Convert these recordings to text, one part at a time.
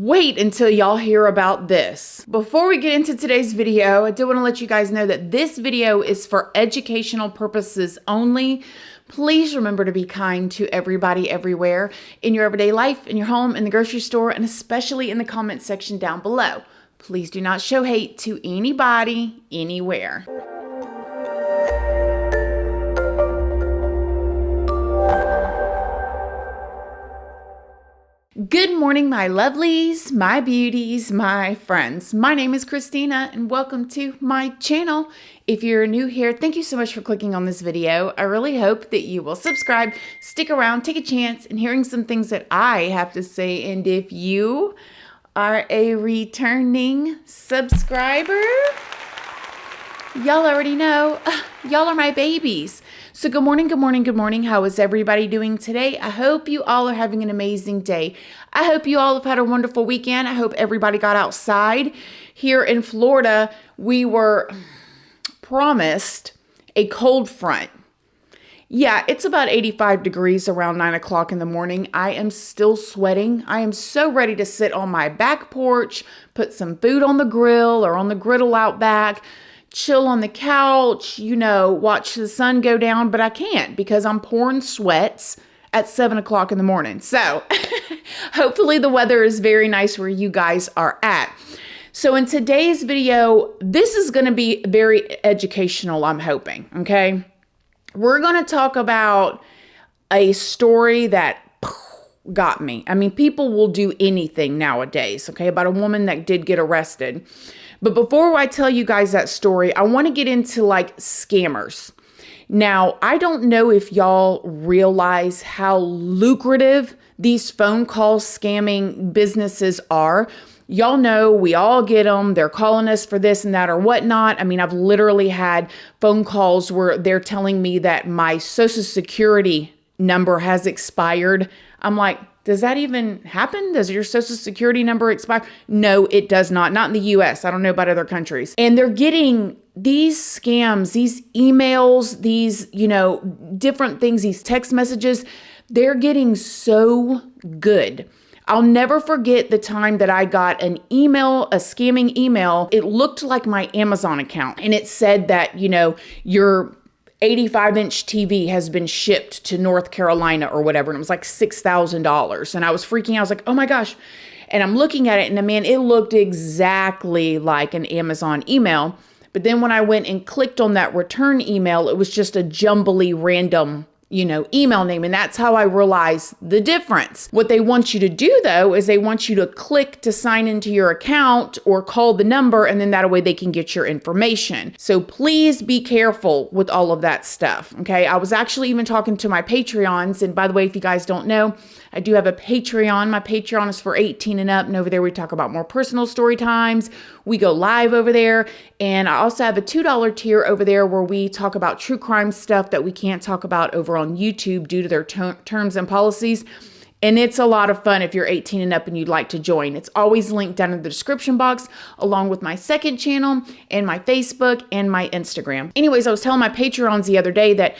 wait until y'all hear about this. Before we get into today's video, I do want to let you guys know that this video is for educational purposes only. Please remember to be kind to everybody everywhere in your everyday life, in your home, in the grocery store, and especially in the comment section down below. Please do not show hate to anybody, anywhere. Good morning, my lovelies, my beauties, my friends. My name is Christina and welcome to my channel. If you're new here, thank you so much for clicking on this video. I really hope that you will subscribe, stick around, take a chance in hearing some things that I have to say. And if you are a returning subscriber, y'all already know, y'all are my babies. So good morning, good morning, good morning. How is everybody doing today? I hope you all are having an amazing day. I hope you all have had a wonderful weekend. I hope everybody got outside. Here in Florida, we were promised a cold front. Yeah, it's about 85 degrees around 9 o'clock in the morning. I am still sweating. I am so ready to sit on my back porch, put some food on the grill or on the griddle out back, chill on the couch, watch the sun go down, but I can't because I'm pouring sweats at 7 o'clock in the morning. So hopefully the weather is very nice where you guys are at. So in today's video, this is going to be very educational, I'm hoping, okay? We're going to talk about a story that got me. I mean, people will do anything nowadays, okay, about a woman that did get arrested. But before I tell you guys that story, I want to get into like scammers. Now, I don't know if y'all realize how lucrative these phone call scamming businesses are. Y'all know we all get them. They're calling us for this and that or whatnot. I mean, I've literally had phone calls where they're telling me that my Social Security number has expired. I'm like, does that even happen? Does your Social Security number expire? No, it does not. Not in the US. I don't know about other countries. And they're getting these scams, these emails, these, different things, these text messages. They're getting so good. I'll never forget the time that I got an email, a scamming email. It looked like my Amazon account. And it said that, your 85-inch TV has been shipped to North Carolina or whatever. And it was like $6,000. And I was freaking out. I was like, oh my gosh. And I'm looking at it and man, it looked exactly like an Amazon email. But then when I went and clicked on that return email, it was just a jumbly random email name. And that's how I realized the difference. What they want you to do though, is they want you to click to sign into your account or call the number. And then that way they can get your information. So please be careful with all of that stuff. Okay. I was actually even talking to my Patreons. And by the way, if you guys don't know, I do have a Patreon. My Patreon is for 18 and up. And over there, we talk about more personal story times. We go live over there. And I also have a $2 tier over there where we talk about true crime stuff that we can't talk about over on YouTube due to their terms and policies. And it's a lot of fun if you're 18 and up and you'd like to join. It's always linked down in the description box, along with my second channel and my Facebook and my Instagram. Anyways, I was telling my Patreons the other day that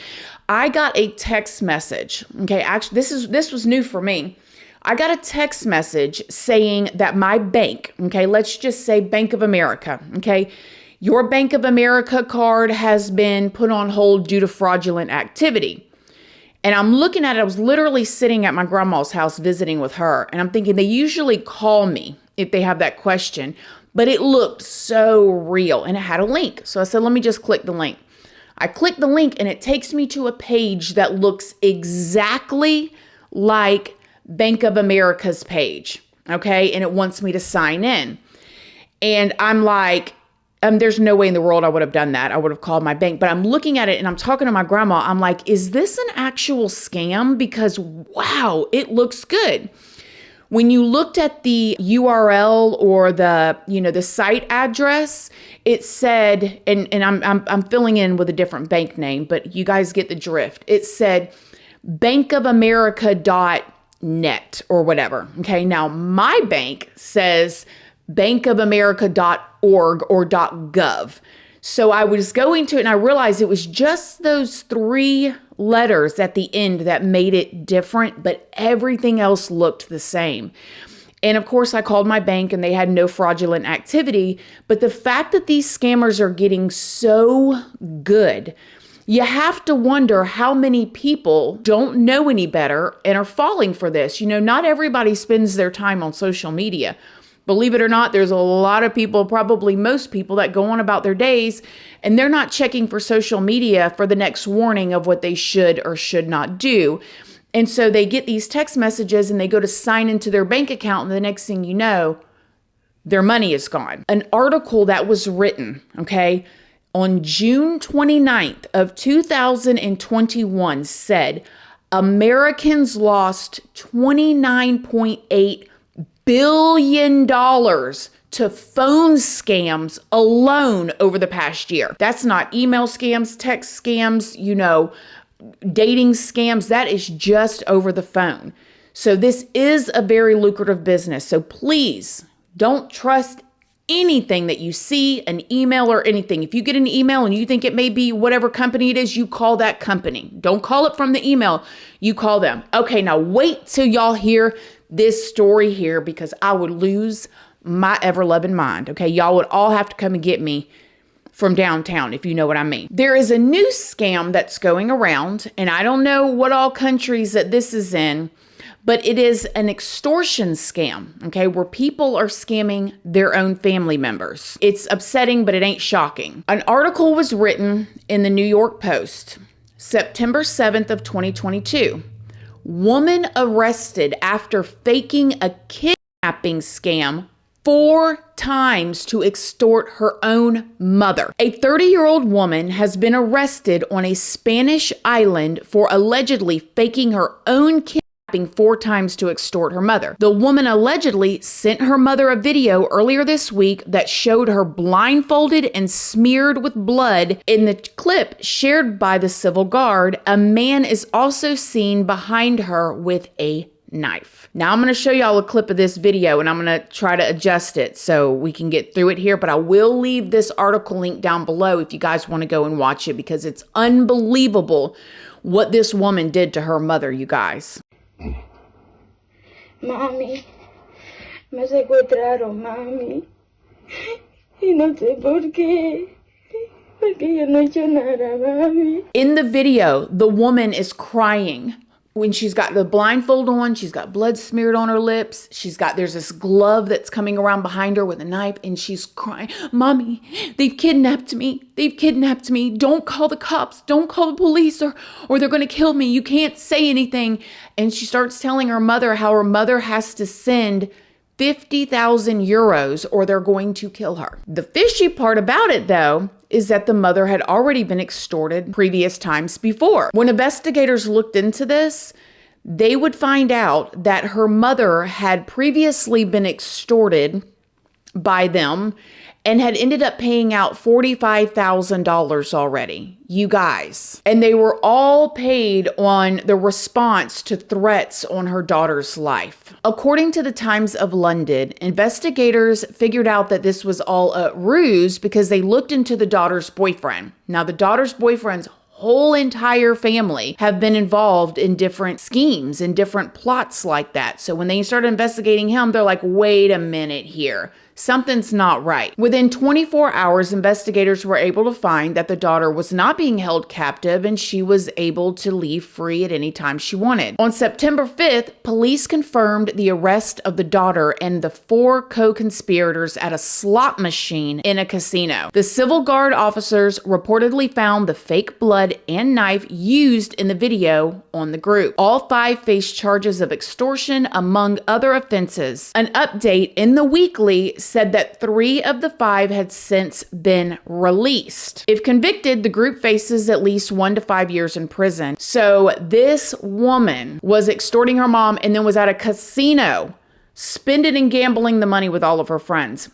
I got a text message. Okay, actually, this was new for me. I got a text message saying that my bank, okay, let's just say Bank of America, okay, your Bank of America card has been put on hold due to fraudulent activity. And I'm looking at it, I was literally sitting at my grandma's house visiting with her. And I'm thinking they usually call me if they have that question, but it looked so real and it had a link. So I said, let me just click the link. I click the link and it takes me to a page that looks exactly like Bank of America's page. Okay. And it wants me to sign in. And I'm like, there's no way in the world I would have done that. I would have called my bank, but I'm looking at it and I'm talking to my grandma. I'm like, is this an actual scam? Because wow, it looks good. When you looked at the URL or the site address, it said, and I'm filling in with a different bank name, but you guys get the drift. It said bankofamerica.net or whatever. Okay. Now my bank says bankofamerica.org or .gov. So I was going to it and I realized it was just those 3 letters at the end that made it different, but everything else looked the same. And of course, I called my bank and they had no fraudulent activity. But the fact that these scammers are getting so good, you have to wonder how many people don't know any better and are falling for this. You know, not everybody spends their time on social media. Believe it or not, there's a lot of people, probably most people, that go on about their days and they're not checking for social media for the next warning of what they should or should not do. And so they get these text messages and they go to sign into their bank account, and the next thing you know, their money is gone. An article that was written, okay, on June 29th of 2021 said Americans lost $29.8 billion to phone scams alone over the past year. That's not email scams, text scams, you know, dating scams. That is just over the phone. So this is a very lucrative business. So please don't trust anything that you see, an email or anything. If you get an email and you think it may be whatever company it is, you call that company. Don't call it from the email. You call them. Okay, now wait till y'all hear this story here, because I would lose my ever-loving mind. Okay, y'all would all have to come and get me from downtown, if you know what I mean. There is a new scam that's going around, and I don't know what all countries that this is in, but it is an extortion scam, okay, where people are scamming their own family members. It's upsetting, but it ain't shocking. An article was written in the New York Post, September 7th of 2022. Woman arrested after faking a kidnapping scam 4 times to extort her own mother. A 30-year-old woman has been arrested on a Spanish island for allegedly faking her own kidnapping 4 times to extort her mother. The woman allegedly sent her mother a video earlier this week that showed her blindfolded and smeared with blood. In the clip shared by the civil guard, a man is also seen behind her with a knife. Now I'm going to show y'all a clip of this video, and I'm going to try to adjust it so we can get through it here, but I will leave this article link down below if you guys want to go and watch it, because it's unbelievable what this woman did to her mother, you guys. Mami, me secuestraron, mami. Y no sé por qué. Porque yo no he hecho nada, mami. In the video, the woman is crying. When she's got the blindfold on, she's got blood smeared on her lips. There's this glove that's coming around behind her with a knife, and she's crying, Mommy, they've kidnapped me. They've kidnapped me. Don't call the cops. Don't call the police or they're going to kill me. You can't say anything. And she starts telling her mother how her mother has to send 50,000 euros or they're going to kill her. The fishy part about it, though, is that the mother had already been extorted previous times before. When investigators looked into this, they would find out that her mother had previously been extorted by them and had ended up paying out $45,000 already, you guys. And they were all paid on the response to threats on her daughter's life. According to the Times of London, investigators figured out that this was all a ruse because they looked into the daughter's boyfriend. Now, the daughter's boyfriend's whole entire family have been involved in different schemes and different plots like that. So when they started investigating him, they're like, wait a minute here. Something's not right. Within 24 hours, investigators were able to find that the daughter was not being held captive and she was able to leave free at any time she wanted. On September 5th, police confirmed the arrest of the daughter and the 4 co-conspirators at a slot machine in a casino. The civil guard officers reportedly found the fake blood and knife used in the video on the group. All 5 faced charges of extortion, among other offenses. An update in the weekly said that 3 of the 5 had since been released. If convicted, the group faces at least 1 to 5 years in prison. So this woman was extorting her mom and then was at a casino, spending and gambling the money with all of her friends.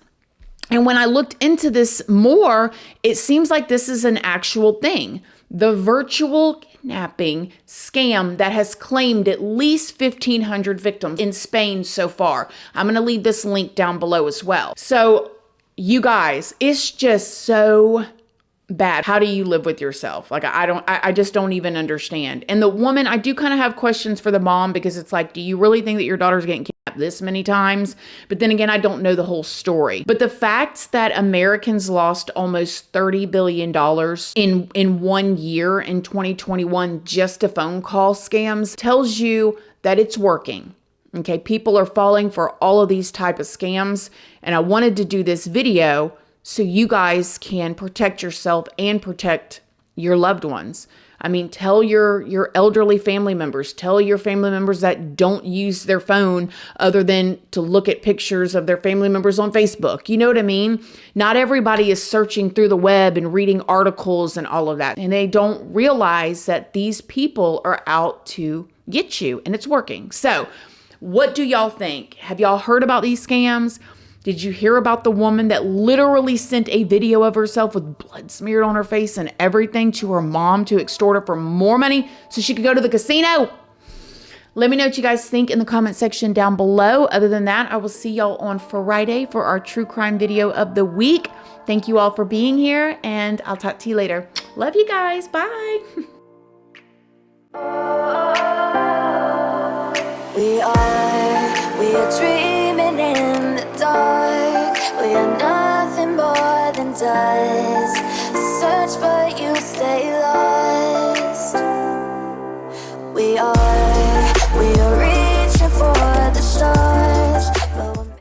And when I looked into this more, it seems like this is an actual thing. The virtual kidnapping scam that has claimed at least 1,500 victims in Spain so far. I'm going to leave this link down below as well. So you guys, it's just so bad. How do you live with yourself? Like, I just don't even understand. And the woman, I do kind of have questions for the mom, because it's like, do you really think that your daughter's getting kidnapped? this many times. But then again, I don't know the whole story. But the fact that Americans lost almost $30 billion in 1 year in 2021 just to phone call scams tells you that it's working. Okay, people are falling for all of these type of scams. And I wanted to do this video so you guys can protect yourself and protect your loved ones. I mean, tell your elderly family members, tell your family members that don't use their phone other than to look at pictures of their family members on Facebook. You know what I mean? Not everybody is searching through the web and reading articles and all of that. And they don't realize that these people are out to get you, and it's working. So what do y'all think? Have y'all heard about these scams? Did you hear about the woman that literally sent a video of herself with blood smeared on her face and everything to her mom to extort her for more money so she could go to the casino? Let me know what you guys think in the comment section down below. Other than that, I will see y'all on Friday for our true crime video of the week. Thank you all for being here, and I'll talk to you later. Love you guys. Bye. We are dreaming in the dark. We are nothing more than dust.